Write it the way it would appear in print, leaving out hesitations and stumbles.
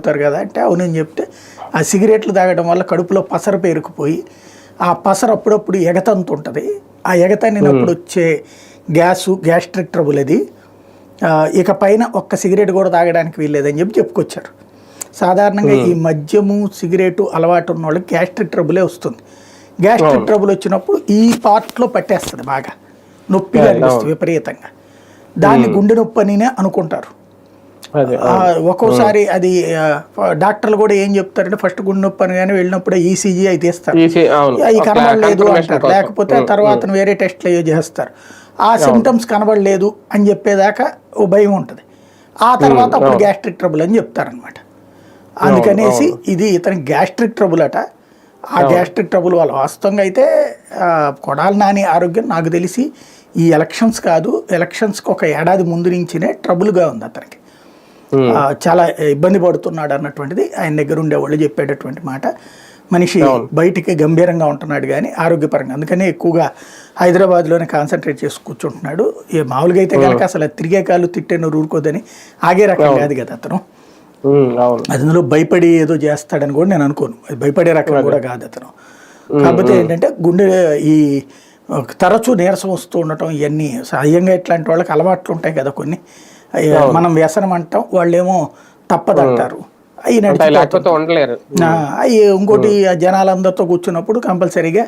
తాగుతారు కదా అంటే అవునని చెప్తే ఆ సిగరెట్లు తాగడం వల్ల కడుపులో పసర పేరుకుపోయి ఆ పసర అప్పుడప్పుడు ఎగతంతు ఉంటుంది. ఆ ఎగతనినప్పుడు వచ్చే గ్యాస్ట్రిక్ ట్రబుల్ అది. ఇక పైన ఒక్క సిగరెట్ కూడా తాగడానికి వీల్లేదని చెప్పుకొచ్చారు. సాధారణంగా ఈ మద్యము సిగరెటు అలవాటు ఉన్న వాళ్ళకి గ్యాస్ట్రిక్ ట్రబులే వస్తుంది. గ్యాస్ట్రిక్ ట్రబుల్ వచ్చినప్పుడు ఈ పార్ట్లో పట్టేస్తుంది, బాగా నొప్పిగా అనిపిస్తుంది విపరీతంగా. దాన్ని గుండె నొప్పి అనినే అనుకుంటారు. ఒక్కోసారి అది డాక్టర్లు కూడా ఏం చెప్తారంటే ఫస్ట్ గుండె నొప్పి అని కానీ వెళ్ళినప్పుడు ఈసీజీ అవి తీస్తారు, అవి కనబడలేదు అంటారు. లేకపోతే తర్వాత వేరే టెస్ట్లు అవి చేస్తారు. ఆ సిమ్టమ్స్ కనబడలేదు అని చెప్పేదాకా ఓ భయం ఉంటుంది. ఆ తర్వాత అప్పుడు గ్యాస్ట్రిక్ ట్రబుల్ అని చెప్తారనమాట. అందుకనేసి ఇది ఇతనికి గ్యాస్ట్రిక్ ట్రబుల్ అట. ఆ గ్యాస్ట్రిక్ ట్రబుల్ వల్ల వాస్తవంగా అయితే కొడాలి నాని ఆరోగ్యం నాకు తెలిసి ఈ ఎలక్షన్స్ కాదు, ఎలక్షన్స్కి ఒక ఏడాది ముందు నుంచినే ట్రబుల్గా ఉంది అతనికి. చాలా ఇబ్బంది పడుతున్నాడు అన్నటువంటిది ఆయన దగ్గర ఉండేవాళ్ళు చెప్పేటటువంటి మాట. మనిషి బయటికి గంభీరంగా ఉంటున్నాడు కానీ ఆరోగ్యపరంగా అందుకనే ఎక్కువగా హైదరాబాద్లోనే కాన్సన్ట్రేట్ చేసి కూర్చుంటున్నాడు. మామూలుగా అయితే కనుక అసలు తిరిగే కాళ్ళు తిట్టే ఊరుకోదని ఆగే రకం కాదు కదా అతను. అందులో భయపడి ఏదో చేస్తాడని కూడా నేను అనుకోను. భయపడే రకం కూడా కాదు అతను. కాకపోతే ఏంటంటే గుండె ఈ తరచూ నీరసం వస్తూ ఉండటం ఇవన్నీ సహజంగా ఇట్లాంటి వాళ్ళకి అలవాట్లు ఉంటాయి కదా కొన్ని. మనం వ్యసనం అంటాం, వాళ్ళేమో తప్పదంటారు. అవి నడిచిపోతారు. అవి ఇంకోటి జనాలందరితో కూర్చున్నప్పుడు కంపల్సరీగా